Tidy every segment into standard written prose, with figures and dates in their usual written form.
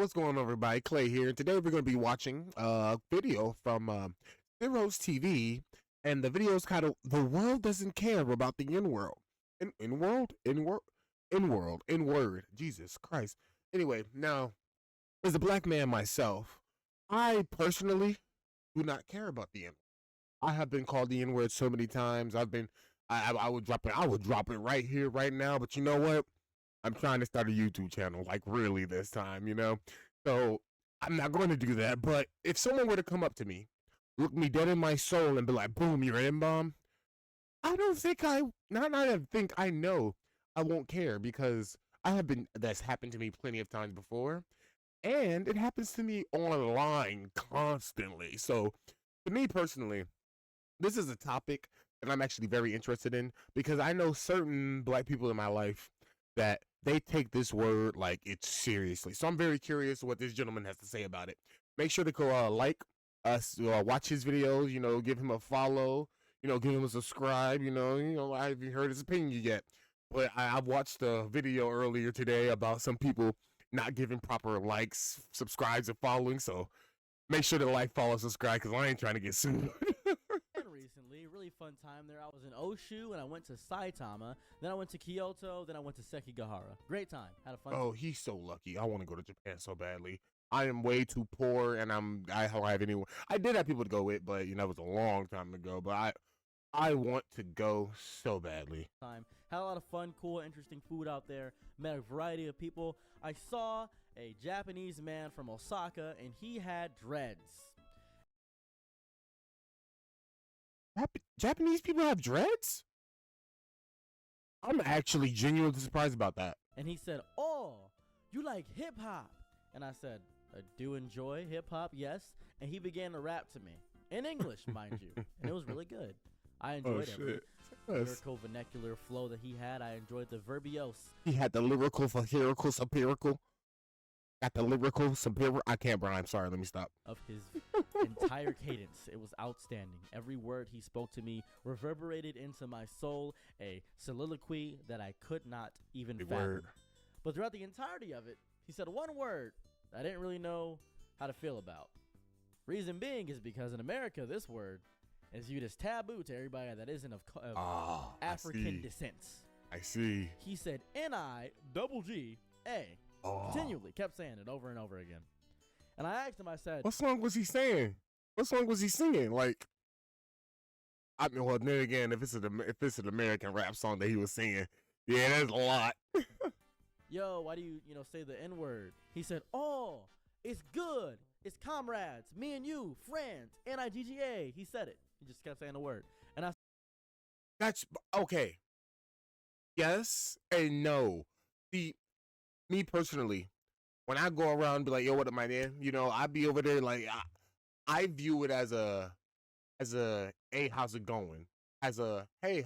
what's going on, everybody? Clay here. Today we're going to be watching a video from Zeros TV, and the video is kind of "The World Doesn't Care About the In-World." In-world? In-world? In-world. In-word. Jesus Christ. Anyway, now, as a black man myself, I personally do not care about the N-word. I have been called the N-word so many times. I would drop it. I would drop it right here, right now. But you know what? I'm trying to start a YouTube channel, like really this time. So I'm not going to do that. But if someone were to come up to me, look me dead in my soul, and be like, "Boom, you're an N-bomb," I don't think I, not I think I know I won't care because that's happened to me plenty of times before. And it happens to me online constantly. So to me personally, this is a topic that I'm actually very interested in because I know certain black people in my life that they take this word like it's seriously. So I'm very curious what this gentleman has to say about it. Make sure to go like us, watch his videos. Give him a follow. Give him a subscribe. I haven't heard his opinion yet, but I've watched a video earlier today about some people not giving proper likes, subscribes, and following. So make sure to like, follow, subscribe, because I ain't trying to get sued. Recently, really fun time there. I was in Oshu and I went to Saitama. Then I went to Kyoto. Then I went to Sekigahara. Great time. Had a fun time. Oh, he's so lucky. I want to go to Japan so badly. I am way too poor, and I don't have anyone. I did have people to go with, but it was a long time ago. But I want to go so badly. Had a lot of fun, cool, interesting food out there. Met a variety of people. I saw a Japanese man from Osaka, and he had dreads. Japanese people have dreads? I'm actually genuinely surprised about that. And he said, "Oh, you like hip hop?" And I said, "I do enjoy hip hop, yes." And he began to rap to me in English, mind you, and it was really good. I enjoyed it. Lyrical vernacular flow that he had. I enjoyed the verbiose. He had the lyrical, lyrical, satirical. Got the lyrical, superior. I can't rhyme. Sorry, let me stop. Of his entire cadence. It was outstanding. Every word he spoke to me reverberated into my soul, a soliloquy that I could not even fathom. But throughout the entirety of it, he said one word I didn't really know how to feel about. Reason being is because in America, this word is viewed as taboo to everybody that isn't of African descent. I see. He said N-I-double-G-A. Continually kept saying it over and over again. And I asked him, I said, what song was he saying? What song was he singing? Like, I mean, well, then again, if it's an American rap song that he was singing, yeah, that's a lot. Yo, why do you say the N-word? He said, "Oh, it's good. It's comrades. Me and you, friends. N-I-G-G-A." He said it. He just kept saying the word. And that's okay. Yes and no. See, me personally, when I go around and be like, "Yo, what up, my man?" I be over there like I view it as a hey, how's it going? As a hey,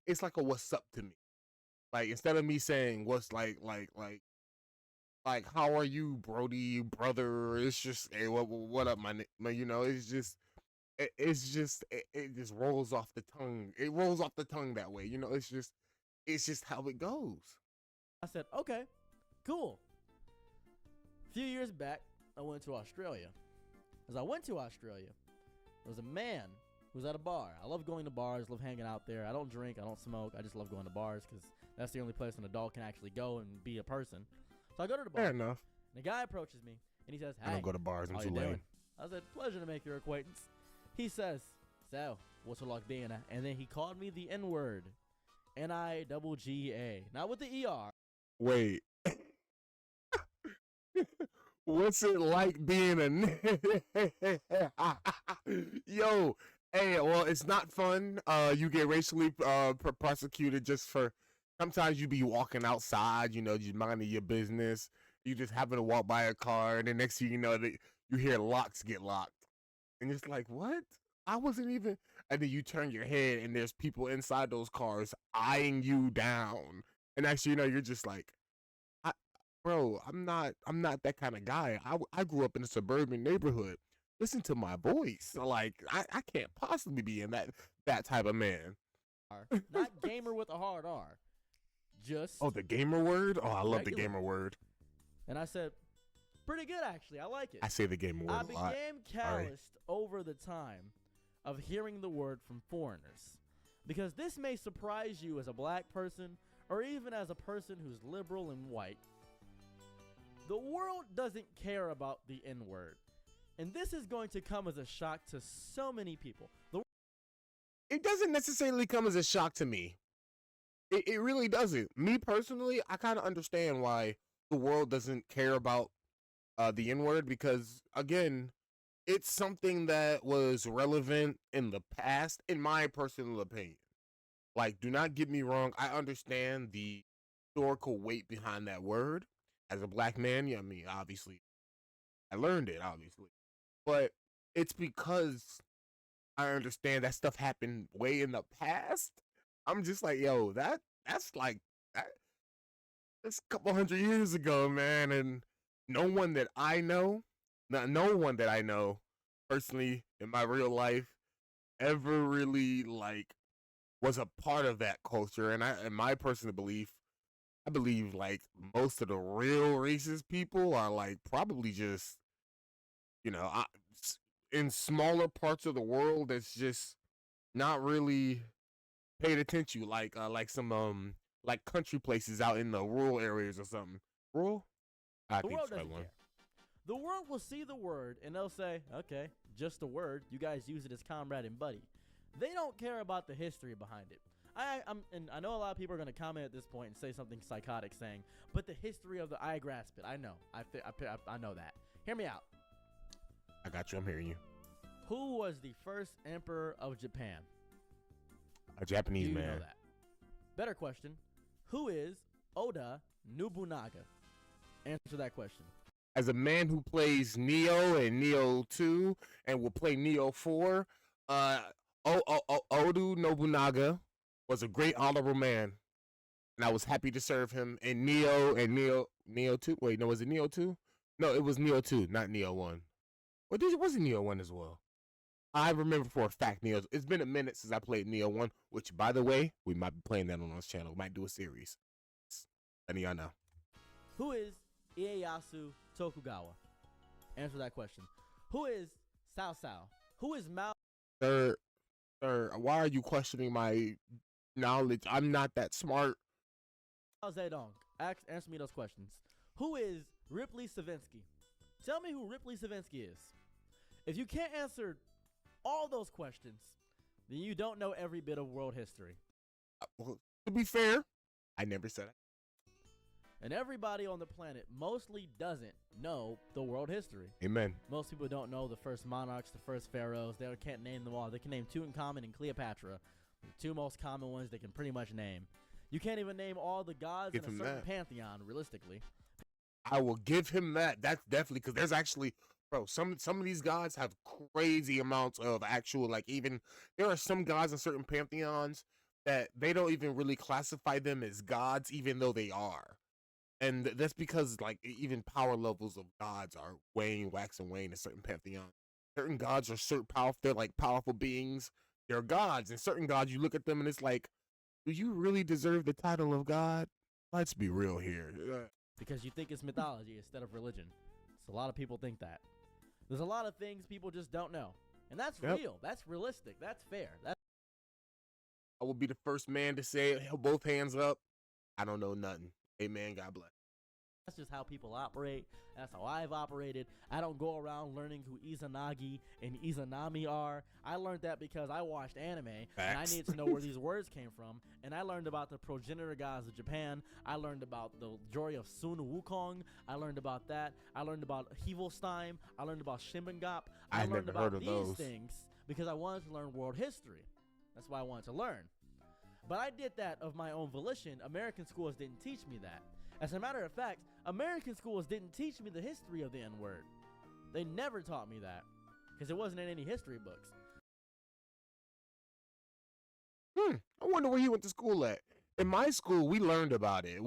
it's like a what's up to me. Like instead of me saying what's like how are you, Brody, brother? It's just hey, what up, my it's just it just rolls off the tongue. It rolls off the tongue that way. It's just how it goes. I said, "Okay, cool." A few years back, I went to Australia. As I went to Australia, there was a man who was at a bar. I love going to bars, love hanging out there. I don't drink, I don't smoke. I just love going to bars because that's the only place an adult can actually go and be a person. So I go to the bar. Fair enough. And the guy approaches me, and he says, "Hey, I don't go to bars. I'm too lame." I said, "Pleasure to make your acquaintance." He says, "So, what's it like being a..." And then he called me the N-word. N-I-double-G-A. Not with the E-R. Wait. What's it like being a yo? Hey, well, it's not fun. You get racially prosecuted just for. Sometimes you be walking outside, just minding your business. You just happen to walk by a car, and the next thing you know, you hear locks get locked, and it's like, what? I wasn't even. And then you turn your head, and there's people inside those cars eyeing you down, and actually, you're just like. Bro, I'm not that kind of guy. I grew up in a suburban neighborhood. Listen to my voice. Like I can't possibly be in that type of man. Not gamer with a hard R. Just the gamer word? Oh, I love the gamer word. And I said, pretty good, actually. I like it. I say the game more I a lot. became calloused over the time of hearing the word from foreigners. Because this may surprise you as a black person or even as a person who's liberal and white. The world doesn't care about the N-word. And this is going to come as a shock to so many people. It doesn't necessarily come as a shock to me. It really doesn't. Me personally, I kind of understand why the world doesn't care about the N-word because, again, it's something that was relevant in the past, in my personal opinion. Like, do not get me wrong. I understand the historical weight behind that word. As a black man, yeah, I mean, obviously, I learned it, obviously. But it's because I understand that stuff happened way in the past. I'm just like, yo, that's like that's a couple hundred years ago, man, and no one that I know, no one that I know personally in my real life ever really like was a part of that culture. And in my personal belief, I believe like most of the real racist people are like probably just, you know, in smaller parts of the world that's just not really paid attention, like some like country places out in the rural areas or something. Rural? I The think world so. doesn't care. The world will see the word and they'll say, okay, just a word. You guys use it as comrade and buddy. They don't care about the history behind it. And I know a lot of people are going to comment at this point and say something psychotic saying, but the history of I grasp it. I know. I know that. Hear me out. I got you. I'm hearing you. Who was the first emperor of Japan? A Japanese Do you man. know that? Better question. Who is Oda Nobunaga? Answer that question. As a man who plays Neo and Neo 2 and will play Neo 4, Oda Nobunaga was a great honorable man. And I was happy to serve him in Neo 2. Wait, no, was it Neo 2? No, it was Neo 2, not Neo 1. Or was it Neo 1 as well? I remember for a fact Neo. It's been a minute since I played Neo 1, which, by the way, we might be playing that on this channel. We might do a series. Letting y'all know. Who is Ieyasu Tokugawa? Answer that question. Who is Cao Cao? Who is Mao? Sir, why are you questioning my knowledge? I'm not that smart. Mao Zedong? Answer me those questions. Who is Ripley Savinsky? Tell me who Ripley Savinsky is. If you can't answer all those questions, then you don't know every bit of world history. Well, to be fair, I never said it. And everybody on the planet mostly doesn't know the world history. Amen. Most people don't know the first monarchs, the first pharaohs. They can't name them all. They can name Tutankhamun and Cleopatra, the two most common ones they can pretty much name. You can't even name all the gods in a certain pantheon, realistically. I will give him that. That's definitely because there's actually, bro, some of these gods have crazy amounts of actual, like, even there are some gods in certain pantheons that they don't even really classify them as gods, even though they are. And that's because, like, even power levels of gods are wax and wane in certain pantheons. Certain gods are they're like powerful beings. They're gods, and certain gods you look at them and it's like, do you really deserve the title of God? Let's be real here. Because you think it's mythology instead of religion. So a lot of people think that. There's a lot of things people just don't know. And that's real. That's realistic. That's fair. I will be the first man to say it, both hands up. I don't know nothing. Amen. God bless. That's just how people operate. That's how I've operated. I don't go around learning who Izanagi and Izanami are. I learned that because I watched anime. Facts. And I needed to know where these words came from. And I learned about the progenitor gods of Japan. I learned about the story of Sun Wukong. I learned about that. I learned about Hivelstein. I learned about Shimbengap. I learned never about heard of these those things because I wanted to learn world history. That's why I wanted to learn. But I did that of my own volition. American schools didn't teach me that. As a matter of fact, American schools didn't teach me the history of the N-word. They never taught me that because it wasn't in any history books. I wonder where you went to school at. In my school, we learned about it.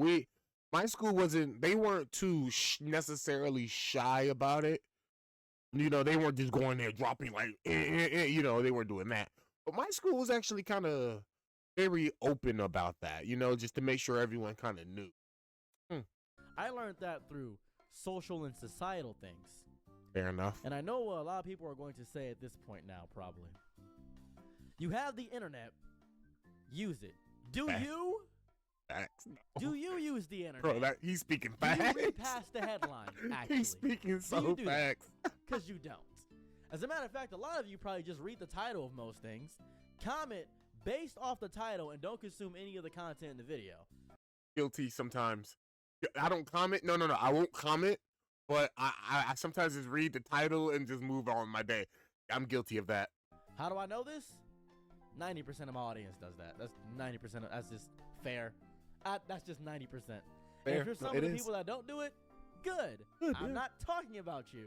My school they weren't too necessarily shy about it. You know, they weren't just going there dropping like, you know, they weren't doing that. But my school was actually kind of very open about that, you know, just to make sure everyone kind of knew. I learned that through social and societal things. Fair enough. And I know what a lot of people are going to say at this point now, probably. You have the internet. Use it. Do Facts. you? Facts. Do you use the internet? Bro, he's speaking Do you facts. read past the headline, actually? He's speaking so you do that? facts. Because you don't. As a matter of fact, a lot of you probably just read the title of most things, comment based off the title, and don't consume any of the content in the video. Guilty sometimes. I don't comment. No. I won't comment. But I sometimes just read the title and just move on my day. I'm guilty of that. How do I know this? 90% of my audience does that. That's 90%. That's just fair. That's just 90%. And if you're some of the people that don't do it, good. I'm not talking about you.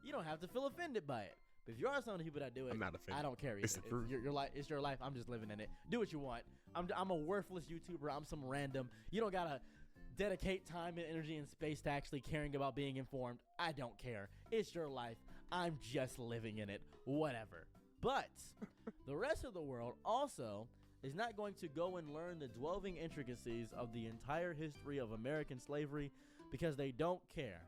You don't have to feel offended by it. But if you are some of the people that do it, I'm not offended. I don't care either. It's the truth. Your life. It's your life. I'm just living in it. Do what you want. I'm a worthless YouTuber. I'm some random. You don't gotta dedicate time and energy and space to actually caring about being informed. I don't care. It's your life. I'm just living in it. Whatever. But the rest of the world also is not going to go and learn the dwelling intricacies of the entire history of American slavery because they don't care.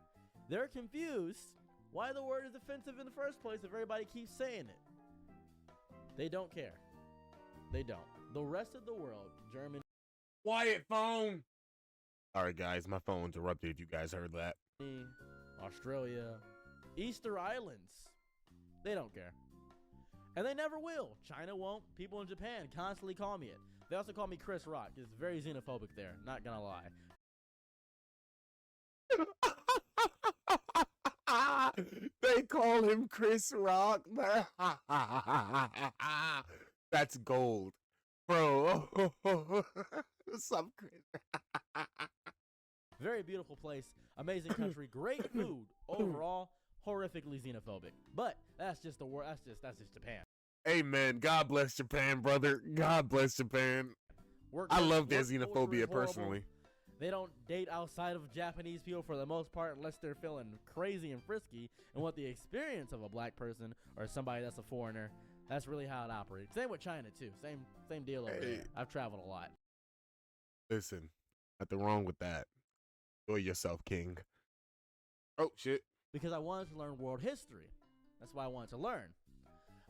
They're confused why the word is offensive in the first place if everybody keeps saying it. They don't care. They don't. The rest of the world, Germany, Quiet phone. All right, guys, my phone interrupted. If you guys heard that. Australia, Easter Islands, they don't care. And they never will. China won't. People in Japan constantly call me it. They also call me Chris Rock. It's very xenophobic there. Not gonna lie. They call him Chris Rock. That's gold, bro. What's up, Chris? Very beautiful place. Amazing country. Great food. Overall, horrifically xenophobic. But that's just the word. That's just Japan. Amen. God bless Japan, brother. God bless Japan. I love their xenophobia personally. They don't date outside of Japanese people for the most part unless they're feeling crazy and frisky and want the experience of a black person or somebody that's a foreigner. That's really how it operates. Same with China too. Same deal over there. I've traveled a lot. Listen, nothing wrong with that. Enjoy yourself, King. Oh shit. Because I wanted to learn world history. That's why I wanted to learn.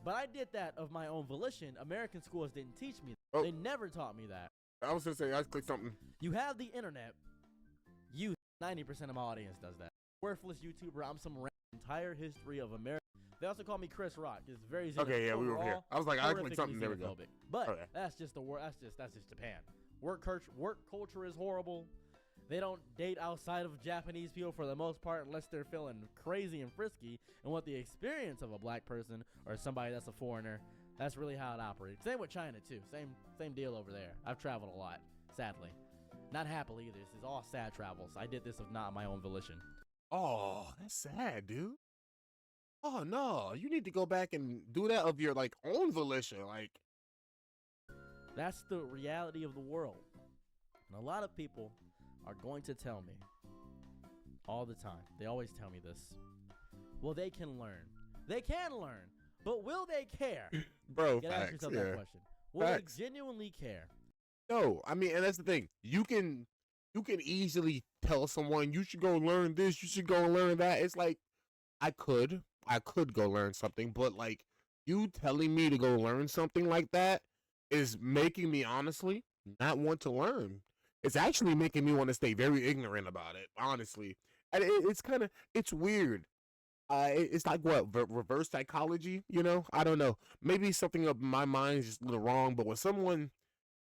But I did that of my own volition. American schools didn't teach me that. Oh. They never taught me that. I was gonna say I clicked something. You have the internet. 90% of my audience does that. Worthless YouTuber. I'm some entire history of America. They also call me Chris Rock. It's very xenophobic. Okay, yeah, we were here. I was like, I clicked something. There we go. But okay. that's just the word. That's just Japan. Work culture is horrible. They don't date outside of Japanese people for the most part unless they're feeling crazy and frisky and want the experience of a black person or somebody that's a foreigner. That's really how it operates. Same with China too. Same deal over there. I've traveled a lot, sadly. Not happily either. This is all sad travels. I did this of not my own volition. Oh, that's sad, dude. Oh no, you need to go back and do that of your own volition. That's the reality of the world. And a lot of people are going to tell me all the time. They always tell me this. Well, they can learn. They can learn. But will they care? Bro, You gotta ask yourself that question. Will they genuinely care? No, I mean, and that's the thing. You can easily tell someone you should go learn this, you should go learn that. It's like I could go learn something, but you telling me to go learn something like that is making me honestly not want to learn. It's actually making me want to stay very ignorant about it, honestly. And it's weird. It's like what reverse psychology, I don't know. Maybe something of my mind is just a little wrong, but when someone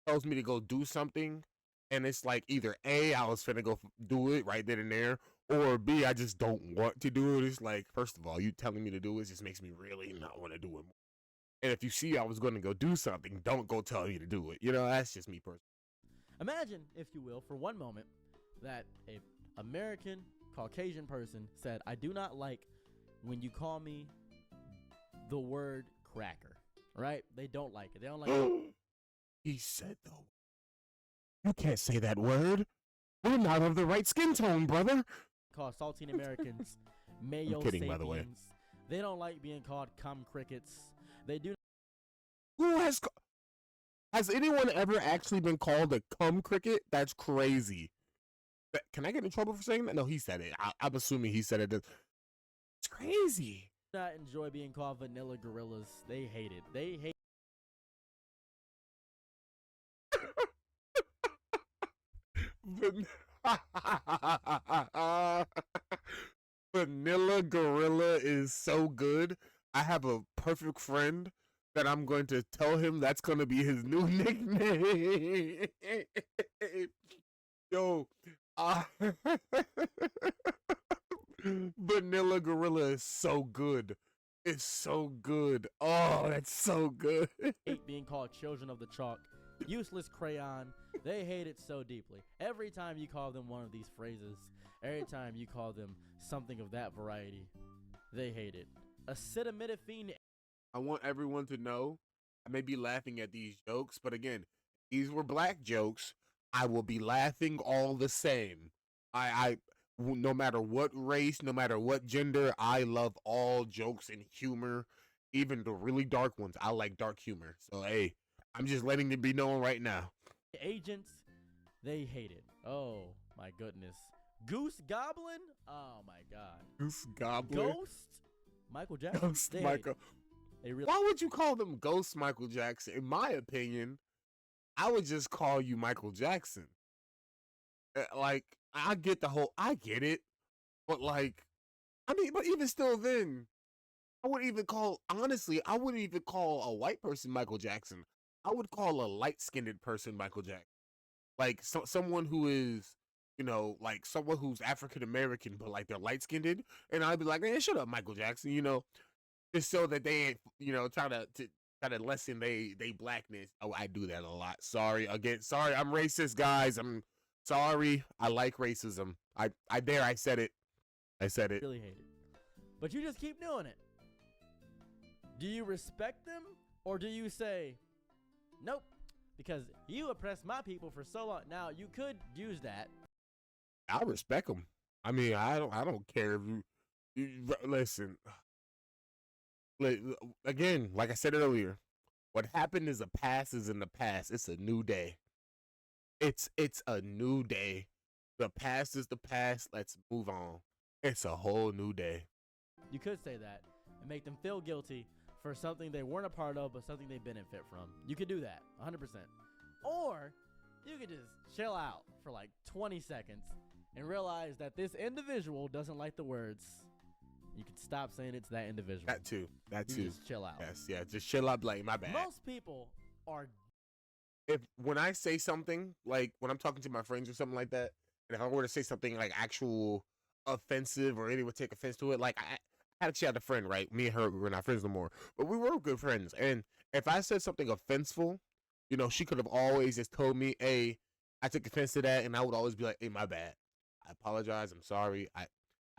tells me to go do something, and it's like either A, I was finna go do it right then and there, or B, I just don't want to do it. It's like, first of all, you telling me to do it just makes me really not want to do it more. And if you see I was going to go do something, don't go tell me to do it. That's just me personally. Imagine, if you will, for one moment, that a American Caucasian person said, I do not like when you call me the word cracker, right? They don't like it. They don't like it. He said, though, you can't say that word. We're not of the right skin tone, brother. Call saltine Americans mayo I'm kidding, sapiens. by the way. They don't like being called cum crickets. They do. Who has anyone ever actually been called a cum cricket? That's crazy. Can I get in trouble for saying that? No, he said it. I'm assuming he said it. It's crazy. Not enjoy being called vanilla gorillas. They hate it. They hate. Vanilla Gorilla is so good. I have a perfect friend that I'm going to tell him that's going to be his new nickname. Yo, Vanilla Gorilla is so good. It's so good. Oh, that's so good. Hate being called children of the chalk, useless crayon. They hate it so deeply. Every time you call them one of these phrases, every time you call them something of that variety, they hate it. Acetaminophen. I want everyone to know I may be laughing at these jokes, but again, these were black jokes. I will be laughing all the same. No matter what race, no matter what gender, I love all jokes and humor, even the really dark ones. I like dark humor. So, hey, I'm just letting it be known right now. Agents, they hate it. Oh, my goodness. Goose Goblin? Oh, my God. Goose Goblin? Ghost? Michael Jackson? Ghost Michael. Why would you call them Ghost Michael Jackson? In my opinion, I would just call you Michael Jackson. Like, I get it. But like, I mean, but even still then, I wouldn't even call a white person Michael Jackson. I would call a light-skinned person Michael Jackson. Like, someone who is, like someone who's African American, but like they're light-skinned. And I'd be like, man, shut up, Michael Jackson, just so that they ain't, try to lessen they blackness. Oh, I do that a lot. Sorry, I'm racist, guys. I'm sorry. I like racism. I said it. I said it. Really hate it. But you just keep doing it. Do you respect them, or do you say, nope, because you oppressed my people for so long? Now, you could use that. I respect them. I mean, I don't care if you listen. Again, like I said earlier, what happened is the past is in the past. It's a new day. It's a new day. The past is the past. Let's move on. It's a whole new day. You could say that and make them feel guilty for something they weren't a part of, but something they benefit from. You could do that 100%. Or you could just chill out for like 20 seconds and realize that this individual doesn't like the words. You could stop saying it's that individual. That too. Just chill out. Yes, yeah, just chill out. Like, my bad. Most people are. When I say something, like when I'm talking to my friends or something like that, and if I were to say something like actual offensive or anyone would take offense to it, like I actually had a friend, right? Me and her, we're not friends no more, but we were good friends. And if I said something offenseful, she could have always just told me, hey, I took offense to that, and I would always be like, hey, my bad. I apologize. I'm sorry. I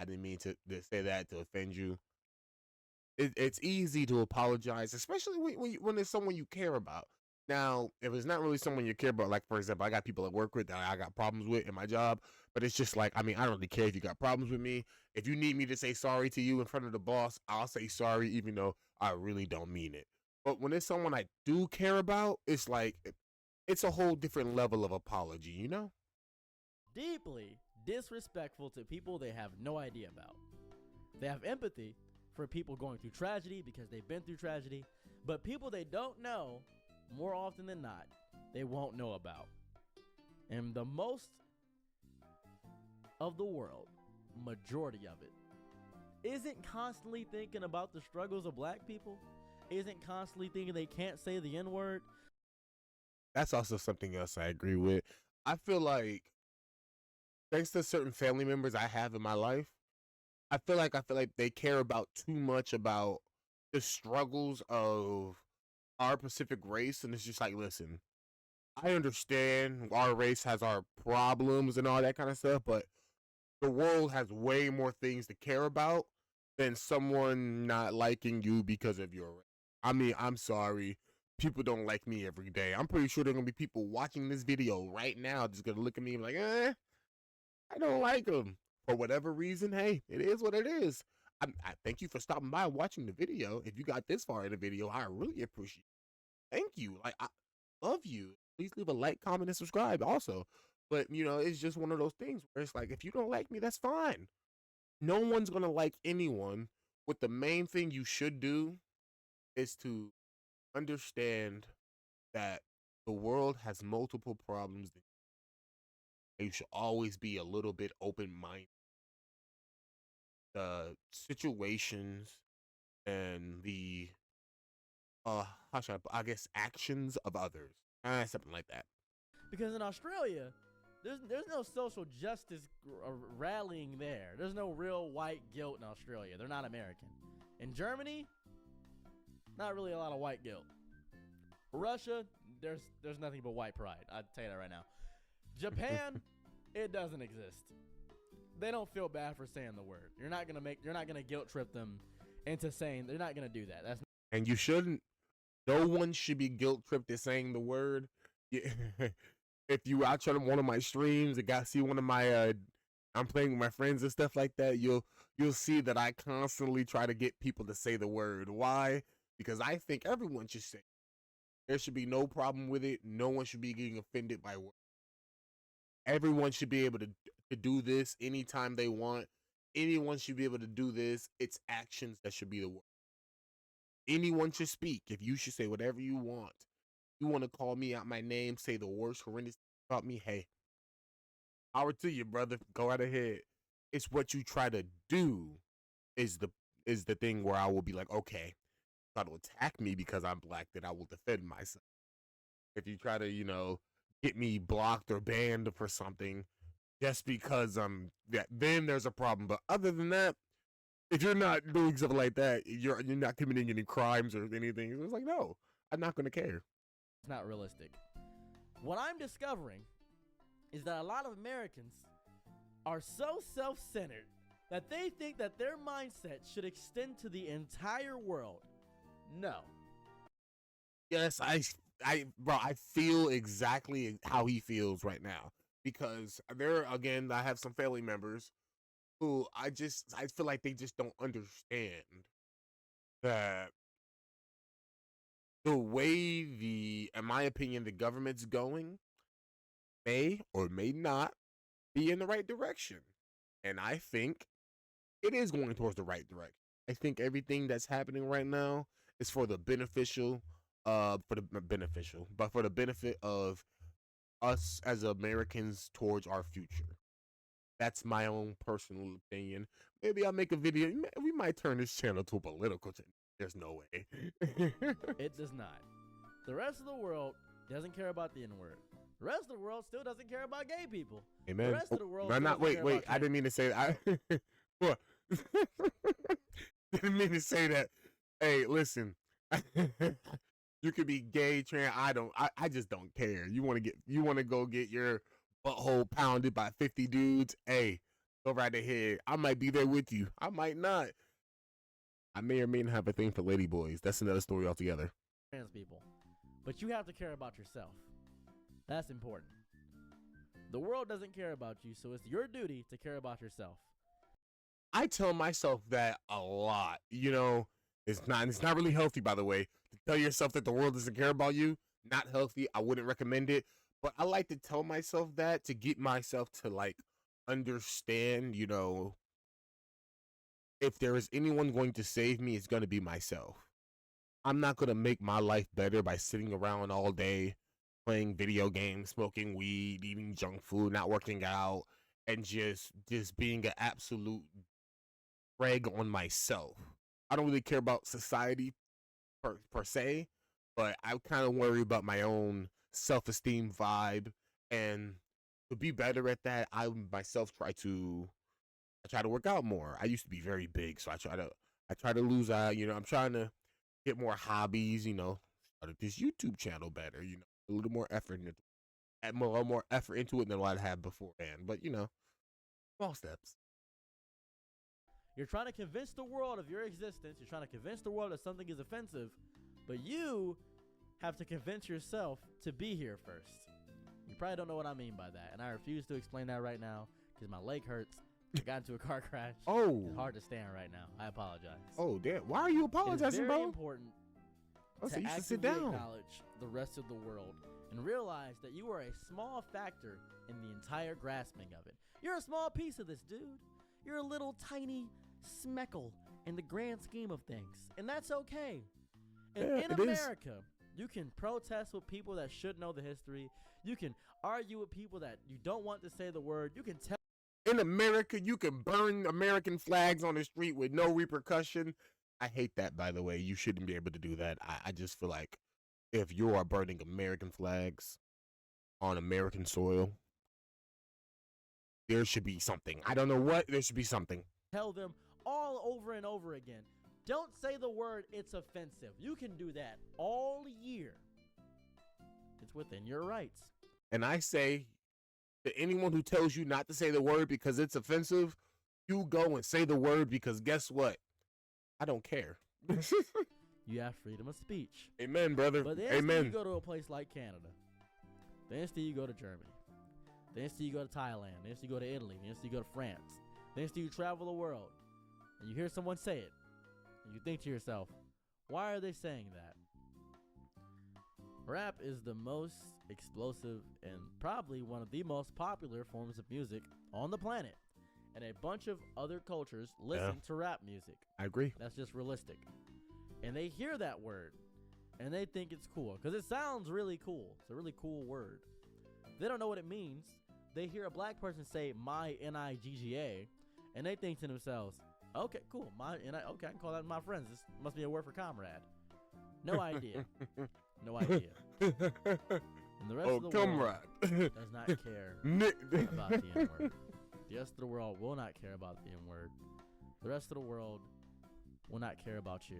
didn't mean to say that to offend you. It's easy to apologize, especially when it's someone you care about. Now, if it's not really someone you care about, like, for example, I got people I work with that I got problems with in my job, but it's just like, I mean, I don't really care if you got problems with me. If you need me to say sorry to you in front of the boss, I'll say sorry, even though I really don't mean it. But when it's someone I do care about, it's like, it's a whole different level of apology, Deeply disrespectful to people they have no idea about. They have empathy for people going through tragedy because they've been through tragedy, but people they don't know, more often than not, they won't know about. And the most of the world, majority of it, isn't constantly thinking about the struggles of black people, isn't constantly thinking they can't say the N-word. That's also something else I agree with. I feel like, thanks to certain family members I have in my life, I feel like they care about too much about the struggles of our Pacific race, and it's just like, listen, I understand our race has our problems and all that kind of stuff, but the world has way more things to care about than someone not liking you because of your race. I mean, I'm sorry. People don't like me every day. I'm pretty sure there are going to be people watching this video right now just going to look at me and be like, I don't like them. For whatever reason, hey, it is what it is. I thank you for stopping by and watching the video. If you got this far in the video, I really appreciate it. Thank you. Like, I love you. Please leave a like, comment, and subscribe also. But it's just one of those things where it's like, if you don't like me, that's fine. No one's gonna like anyone. What the main thing you should do is to understand that the world has multiple problems. You should always be a little bit open minded. The situations and the how should I guess actions of others. Something like that. Because in Australia, there's no social justice rallying there. There's no real white guilt in Australia. They're not American. In Germany, not really a lot of white guilt. Russia, there's nothing but white pride. I'll tell you that right now. Japan, it doesn't exist. They don't feel bad for saying the word. You're not gonna guilt trip them into saying. They're not gonna do that. That's And you shouldn't. No one should be guilt tripped to saying the word. Yeah. If you watch on one of my streams and see one of my I'm playing with my friends and stuff like that, you'll see that I constantly try to get people to say the word. Why? Because I think everyone should say it. There should be no problem with it. No one should be getting offended by words. Everyone should be able to do this anytime they want. Anyone should be able to do this. It's actions that should be the word. Anyone should speak. If you should say whatever you want. You want to call me out my name, say the worst horrendous thing about me, hey, power to you, brother. Go right ahead. It's what you try to do is the thing where I will be like, okay, try to attack me because I'm black, then I will defend myself. If you try to, get me blocked or banned for something just because then there's a problem. But other than that, if you're not doing something like that, you're not committing any crimes or anything. It's like, no, I'm not gonna care. It's not realistic. What I'm discovering is that a lot of Americans are so self-centered that they think that their mindset should extend to the entire world. No. Yes, bro, I feel exactly how he feels right now because again, I have some family members who I feel like they just don't understand that the way in my opinion, the government's going may or may not be in the right direction. And I think it is going towards the right direction. I think everything that's happening right now is for the beneficial, but for the benefit of us as Americans towards our future. That's my own personal opinion. Maybe I'll make a video. We might turn this channel to a political channel. There's no way. It does not. The rest of the world doesn't care about the N-word. The rest of the world still doesn't care about gay people. Amen. The rest of the world wait. I didn't mean to say that. What? Didn't mean to say that. Hey, listen. You could be gay, trans. I just don't care. You want to go get your butthole pounded by 50 dudes? Hey, go right ahead. I might be there with you. I might not. I may or may not have a thing for lady boys. That's another story altogether. Trans people. But you have to care about yourself. That's important. The world doesn't care about you, so it's your duty to care about yourself. I tell myself that a lot. It's not really healthy, by the way, to tell yourself that the world doesn't care about you. Not healthy. I wouldn't recommend it. But I like to tell myself that to get myself to understand, if there is anyone going to save me, it's going to be myself. I'm not going to make my life better by sitting around all day playing video games, smoking weed, eating junk food, not working out, and just being an absolute drag on myself. I don't really care about society per se, but I kind of worry about my own self-esteem vibe, and to be better at that, I myself try to work out more. I used to be very big, so I try to lose out. I'm trying to get more hobbies. Started this YouTube channel better. A little more effort into add more effort into it than what I had beforehand. But small steps. You're trying to convince the world of your existence. You're trying to convince the world that something is offensive, but you have to convince yourself to be here first. You probably don't know what I mean by that, and I refuse to explain that right now because my leg hurts. I got into a car crash. Oh, it's hard to stand right now. I apologize. Oh, damn! Why are you apologizing, it's very bro? important So to you should actively sit down. acknowledge the rest of the world and realize that you are a small factor in the entire grasping of it. You're a small piece of this, dude. You're a little tiny speckle in the grand scheme of things, and that's okay. And in America, you can protest with people that should know the history. You can argue with people that you don't want to say the word. You can tell. In America, you can burn American flags on the street with no repercussion. I hate that, by the way. You shouldn't be able to do that. I just feel like if you are burning American flags on American soil, there should be something. I don't know what. There should be something. Tell them all over and over again. Don't say the word, it's offensive. You can do that all year. It's within your rights. And I say to anyone who tells you not to say the word because it's offensive, you go and say the word, because guess what? I don't care. You have freedom of speech. Amen, brother. But the instant you go to a place like Canada, the instant you go to Germany, the instant you go to Thailand, the instant you go to Italy, the instant you go to France, the instant you travel the world, and you hear someone say it, and you think to yourself, why are they saying that? Rap is the most explosive and probably one of the most popular forms of music on the planet. And a bunch of other cultures listen to rap music. I agree. That's just realistic. And they hear that word, and they think it's cool, because it sounds really cool. It's a really cool word. They don't know what it means. They hear a black person say, my N-I-G-G-A, and they think to themselves, okay, cool. Okay, I can call that my friends. This must be a word for comrade. No idea. No idea. And the rest of the world does not care about the N-word. The rest of the world will not care about the N-word. The rest of the world will not care about you.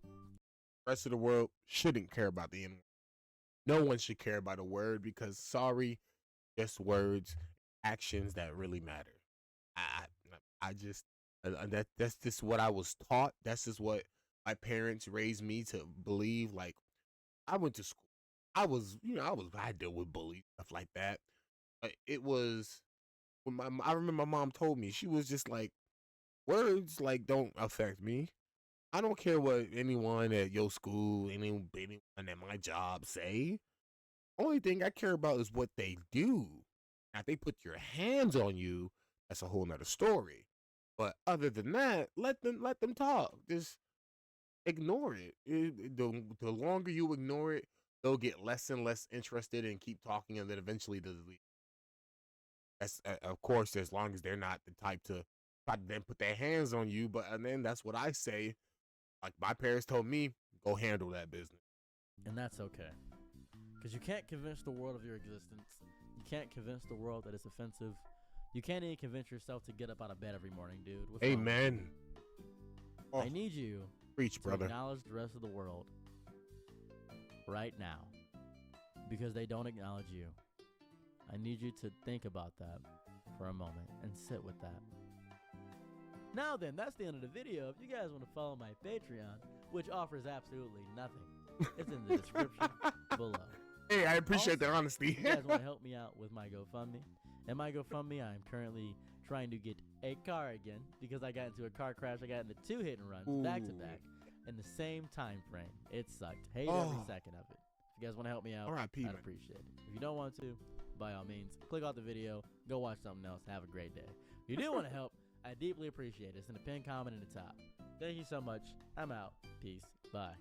The rest of the world shouldn't care about the N-word. No one should care about a word, because sorry, just words, actions that really matter. I just that's just what I was taught. That's just what my parents raised me to believe. Like, I went to school. I dealt with bullies, stuff like that. But it was when I remember my mom told me, she was just like, words like don't affect me. I don't care what anyone at your school, anyone at my job say. Only thing I care about is what they do. Now, if they put your hands on you, that's a whole nother story. But other than that, let them talk. Just ignore it. The longer you ignore it, they'll get less and less interested and keep talking, and then eventually they'll leave. That's of course, as long as they're not the type to try to then put their hands on you. But and then that's what I say. Like my parents told me, go handle that business. And that's okay. Because you can't convince the world of your existence. You can't convince the world that it's offensive. You can't even convince yourself to get up out of bed every morning, dude. What's Amen. I need you preach, brother. To acknowledge the rest of the world right now, because they don't acknowledge you. I need you to think about that for a moment and sit with that. Now then, that's the end of the video. If you guys want to follow my Patreon, which offers absolutely nothing, it's in the description below. Hey, I appreciate the honesty. If you guys want to help me out with my GoFundMe, and my GoFundMe, I'm currently trying to get a car again, because I got into a car crash. I got into 2 hit and runs back to back in the same time frame. It sucked. Hate every second of it. If you guys want to help me out, I'd appreciate it. If you don't want to, by all means, click off the video, go watch something else, have a great day. If you do want to help, I deeply appreciate it. It's in the pinned comment in the top. Thank you so much. I'm out. Peace. Bye.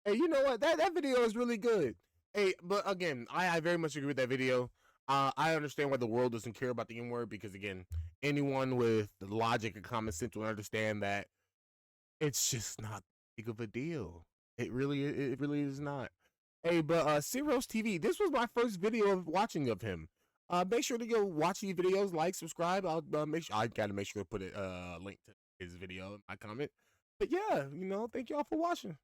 Hey, you know what? That video is really good. Hey, but again, I very much agree with that video. I understand why the world doesn't care about the N-word, because again, anyone with the logic and common sense will understand that it's just not big of a deal. It really is not. Hey, but Ciros TV, this was my first video of watching of him. Make sure to go watch these videos, like, subscribe. I'll I gotta make sure to put a link to his video in my comment. But yeah, thank y'all for watching.